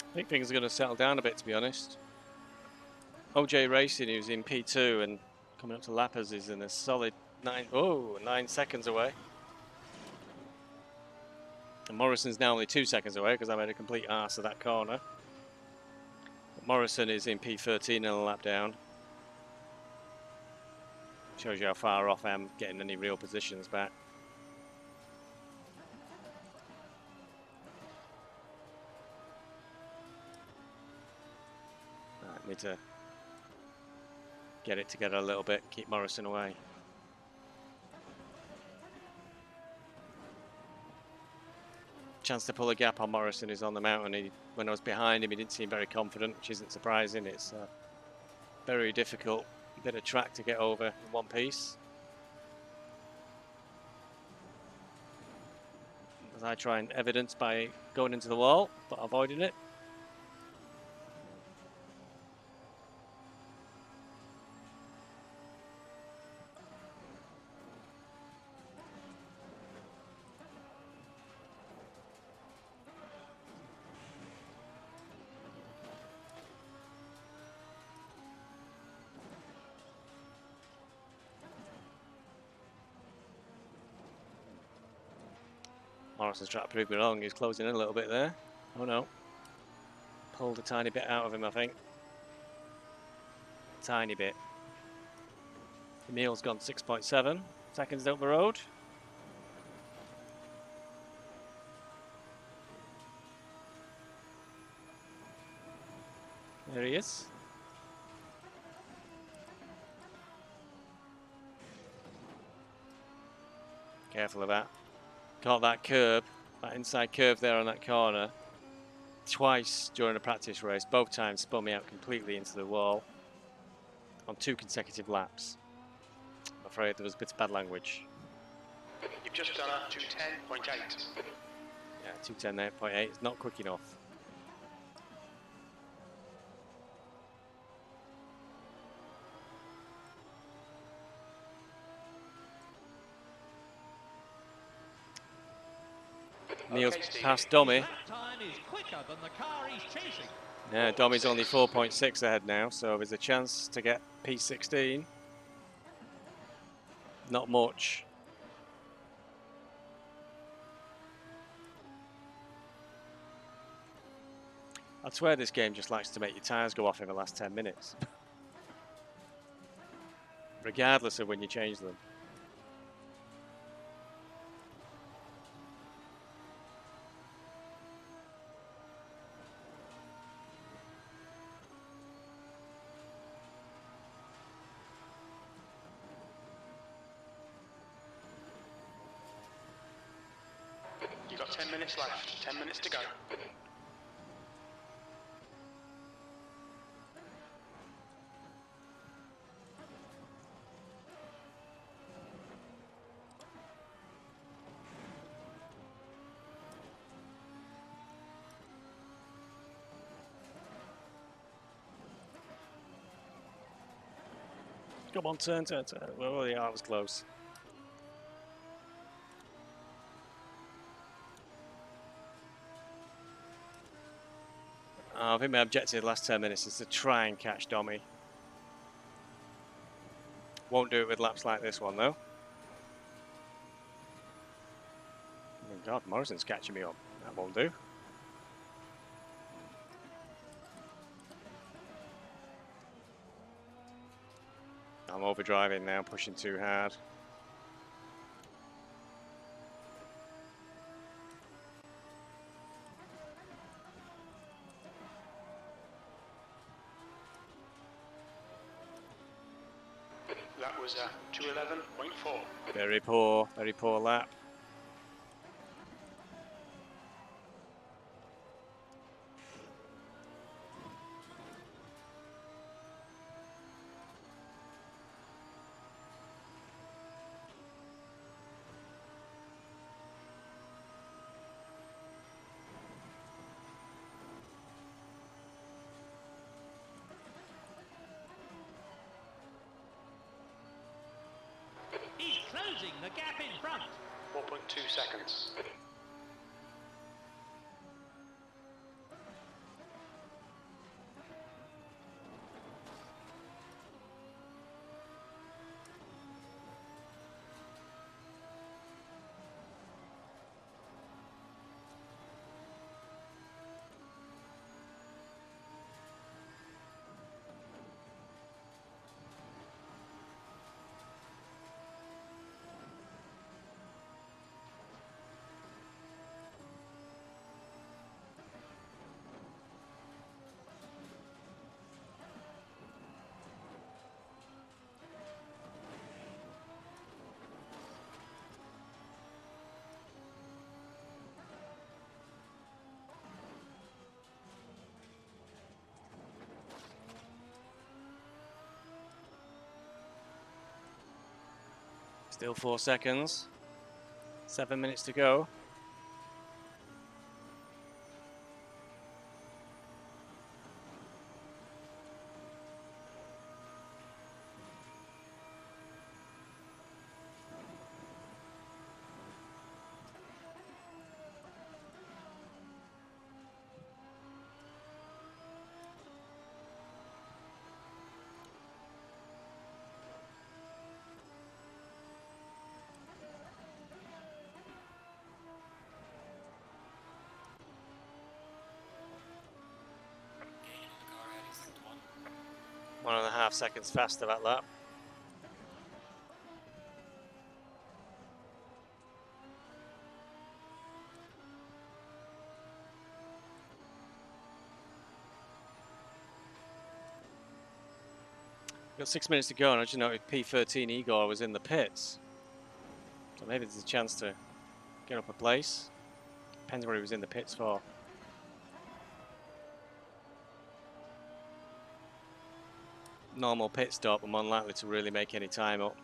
I think things are going to settle down a bit, to be honest. OJ Racing, who's in P2 and coming up to lappers, is in a solid 9 seconds away. And Morrison's now only 2 seconds away because I made a complete arse of that corner. But Morrison is in P13 and a lap down. Shows you how far off I am getting any real positions back. Right, need to get it together a little bit, keep Morrison away. chance to pull a gap on Morrison, who's on the mountain. When I was behind him, he didn't seem very confident, which isn't surprising. It's a very difficult bit of track to get over in one piece. As I try and evidence by going into the wall, but avoiding it. Morrison's trying to prove me wrong. He's closing in a little bit there. Oh no. Pulled a tiny bit out of him, I think. A tiny bit. Emil's gone 6.7 seconds down the road. There he is. Careful of that. Caught that curb, that inside curve there on that corner, twice during a practice race. Both times spun me out completely into the wall on 2 consecutive laps. I'm afraid there was a bit of bad language. You've just done a 210.8. Yeah, 210.8. It's not quick enough. Neil's past Domi. Yeah, Domi's only 4.6 ahead now, so there's a chance to get P16. Not much. I'd swear this game just likes to make your tyres go off in the last 10 minutes. Regardless of when you change them. You've got 10 minutes left, 10 minutes to go. Come on, turn. Oh, yeah, that was close. I think my objective the last 10 minutes is to try and catch Domi. Won't do it with laps like this one, though. Oh God, Morrison's catching me up. That won't do. I'm overdriving now, pushing too hard. That was a 211.4. Very poor lap. He's closing the gap in front. 4.2 seconds. Still 4 seconds. 7 minutes to go. One and a half seconds faster that lap. Got 6 minutes to go, and I just noticed P13 Igor was in the pits. So maybe there's a chance to get up a place. Depends what he was in the pits for. Normal pit stop, I'm unlikely to really make any time up.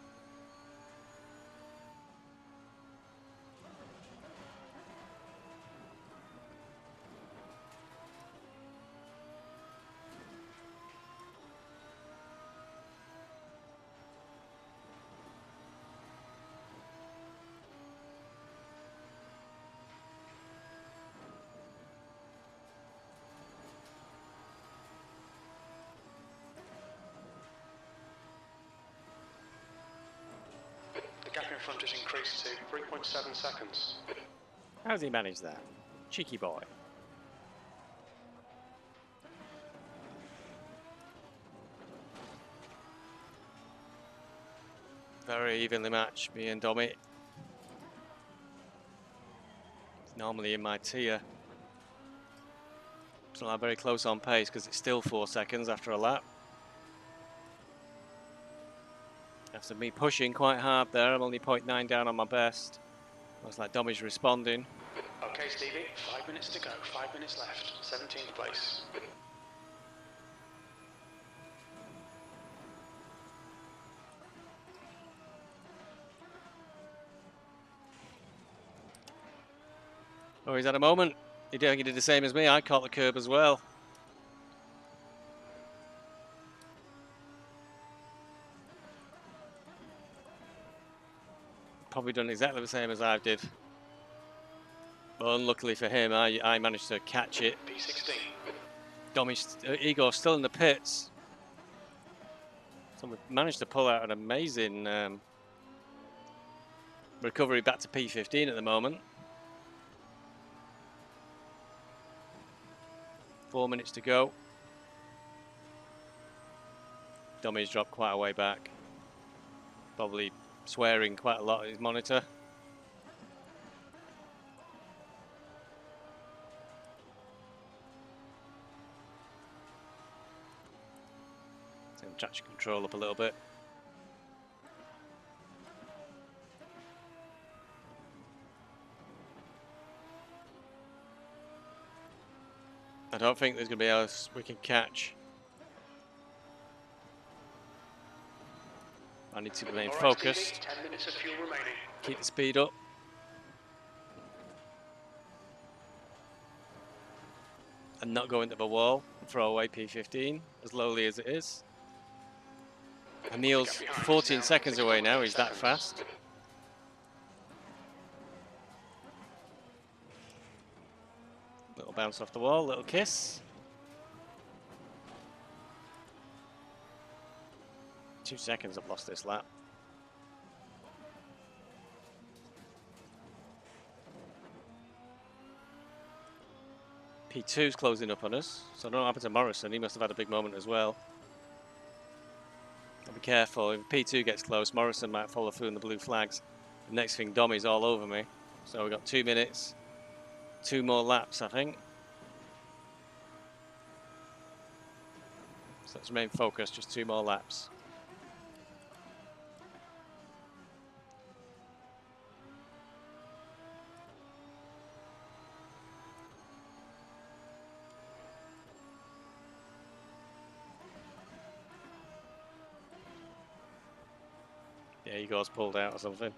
The gap in front has increased to 3.7 seconds. How does he manage that? Cheeky boy. Very evenly matched, me and Domi. Normally in my tier. So I'm very close on pace because it's still 4 seconds after a lap. After me pushing quite hard there, I'm only 0.9 down on my best. Looks like Domi's responding. Okay, Stevie, 5 minutes to go, 5 minutes left, 17th place. Oh, he's had a moment. He did the same as me. I caught the curb as well. Probably done exactly the same as I did. But unluckily for him, I managed to catch it. P16. Igor's still in the pits. So we managed to pull out an amazing recovery back to P15 at the moment. 4 minutes to go. Domi's dropped quite a way back. Probably swearing quite a lot at his monitor. Traction control up a little bit. I don't think there's going to be else we can catch. I need to remain focused. 10 minutes of fuel remaining. Keep the speed up. And not go into the wall and throw away P15 as lowly as it is. Emil's 14 seconds away now, he's that fast. Little bounce off the wall, little kiss. 2 seconds I've lost this lap. P2's closing up on us, so I don't know what happened to Morrison, he must have had a big moment as well. Be careful, if P2 gets close, Morrison might follow through in the blue flags. The next thing, Domi's all over me. So we've got 2 minutes, 2 more laps, I think. So let's remain focused, just 2 more laps. Yeah, Igor's pulled out or something.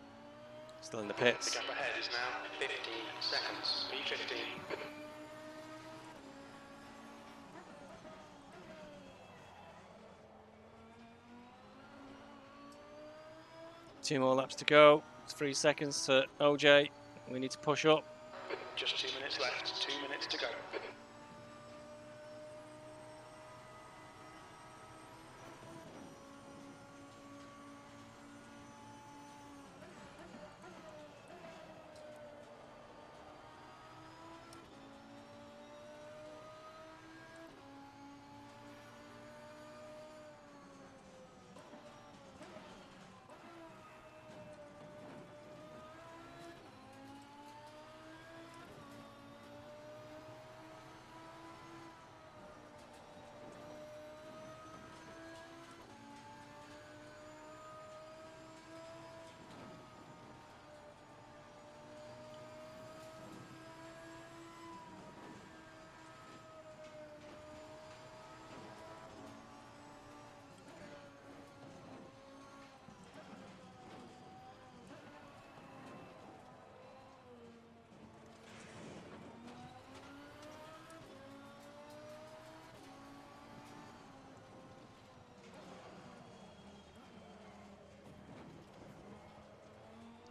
Still in the The pits. gap ahead is now 15 seconds. P15. Two more laps to go. It's 3 seconds to OJ. We need to push up. Just 2 minutes left. 2 minutes to go.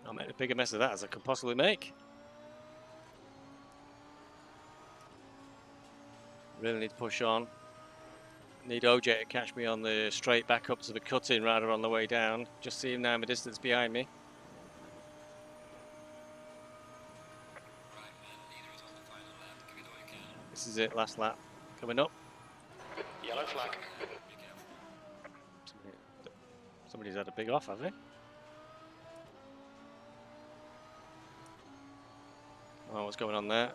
I'll make a bigger mess of that as I can possibly make. Really need to push on. Need OJ to catch me on the straight back up to the cut-in rather on the way down. Just see him now in the distance behind me. This is it, last lap. Coming up. Yellow flag. Somebody's had a big off, have they? Oh, what's going on there?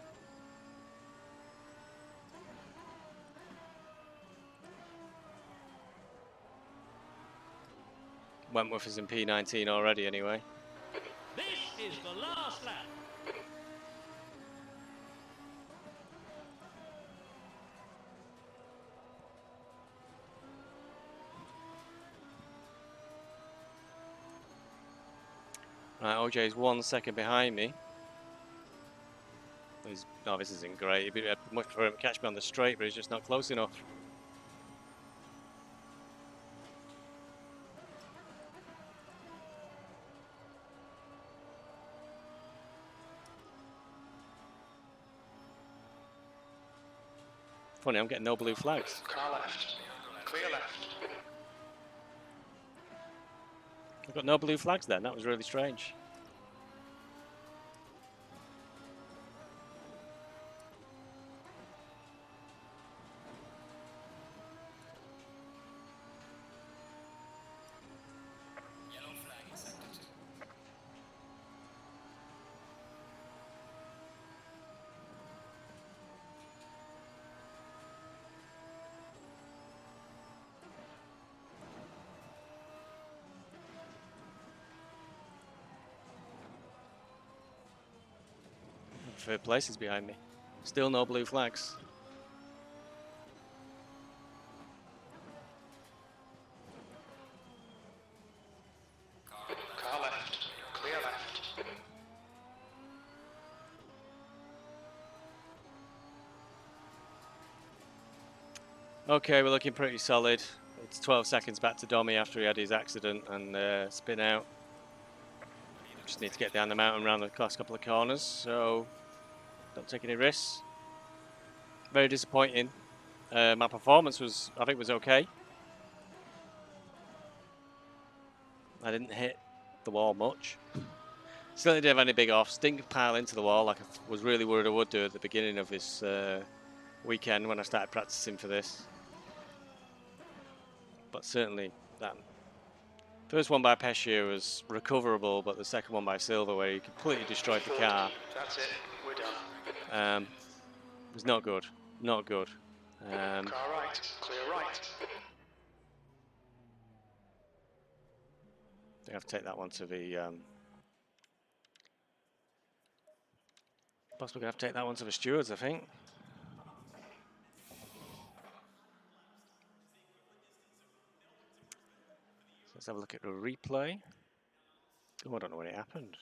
Wentworth is in P19 already anyway. This is the last lap. Right, OJ's 1 second behind me. No, this isn't great. I'd much prefer him to catch me on the straight, but he's just not close enough. Funny, I'm getting no blue flags. Car left. Clear left. I've got no blue flags then. That was really strange. Third place is behind me. Still no blue flags. Car left. Clear left. Okay, we're looking pretty solid. It's 12 seconds back to Domi after he had his accident and spin out. Just need to get down the mountain around the last couple of corners, so don't take any risks. Very disappointing. My performance was, I think, was okay. I didn't hit the wall much. Certainly didn't have any big offs. Didn't pile into the wall like I was really worried I would do at the beginning of this weekend when I started practicing for this. But certainly that first one by Pescia was recoverable, but the second one by Silva, where he completely destroyed the car, That's it. We're done. was not good. Not good. Car right. Clear right. I have to take that one to the possibly gonna have to take that one to the stewards, I think. So let's have a look at the replay. Oh, I don't know when it happened.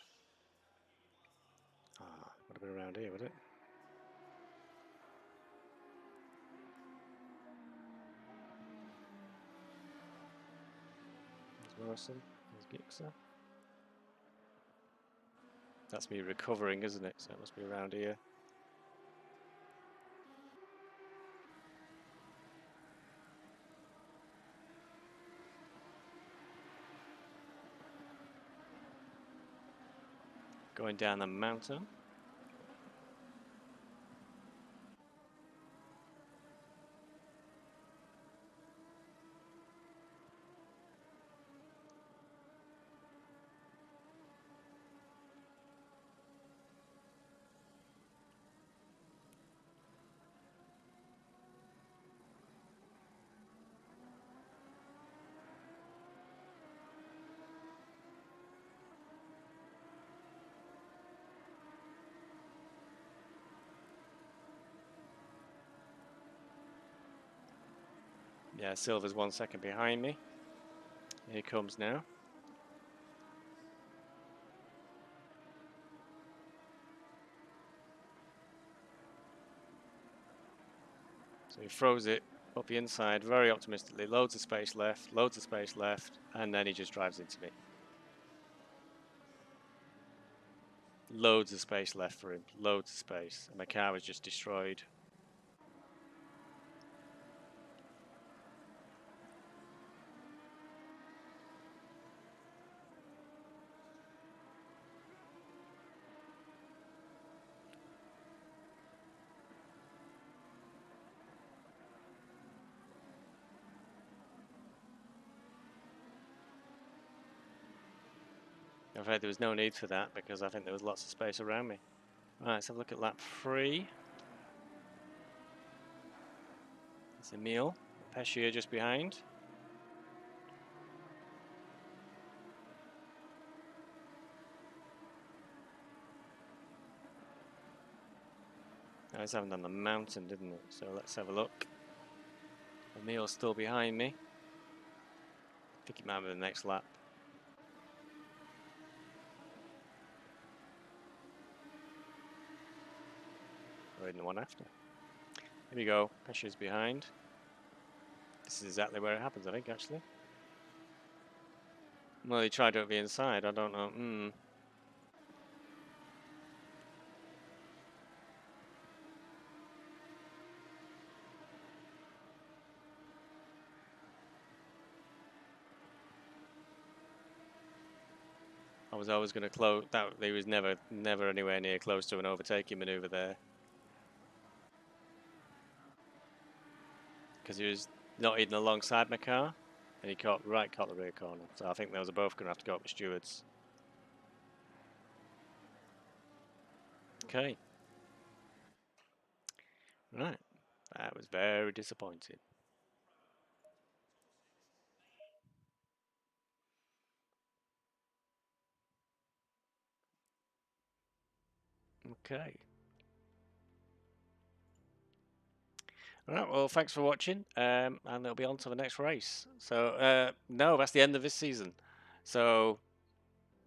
Ah, would have been around here, would it? There's Morrison, there's Gixxer. That's me recovering, isn't it? So it must be around here. Going down the mountain. Yeah, Silver's 1 second behind me. Here he comes now. So he throws it up the inside very optimistically. Loads of space left, and then he just drives into me. Loads of space left for him, loads of space. And my car was just destroyed. In fact, there was no need for that because I think there was lots of space around me. Right, let's have a look at lap 3. It's Emil, Pescia just behind. It's happened on the mountain, didn't it? So let's have a look. Emil's still behind me. I think he might be the next lap. Or in the one after. Here we go. Pescia's behind. This is exactly where it happens, I think, actually. Well, he tried to over the inside. I don't know. I was always going to close. That he was never anywhere near close to an overtaking maneuver there, because he was not even alongside my car, and he caught the rear corner. So I think those are both going to have to go up with stewards. Okay. Right. That was very disappointing. Okay. All right, well, thanks for watching, and they'll be on to the next race. So, no, that's the end of this season. So,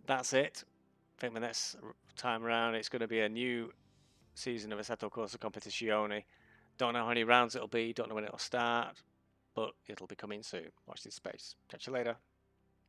that's it. I think the next time around, it's going to be a new season of Assetto Corsa Competizione. Don't know how many rounds it'll be, don't know when it'll start, but it'll be coming soon. Watch this space. Catch you later.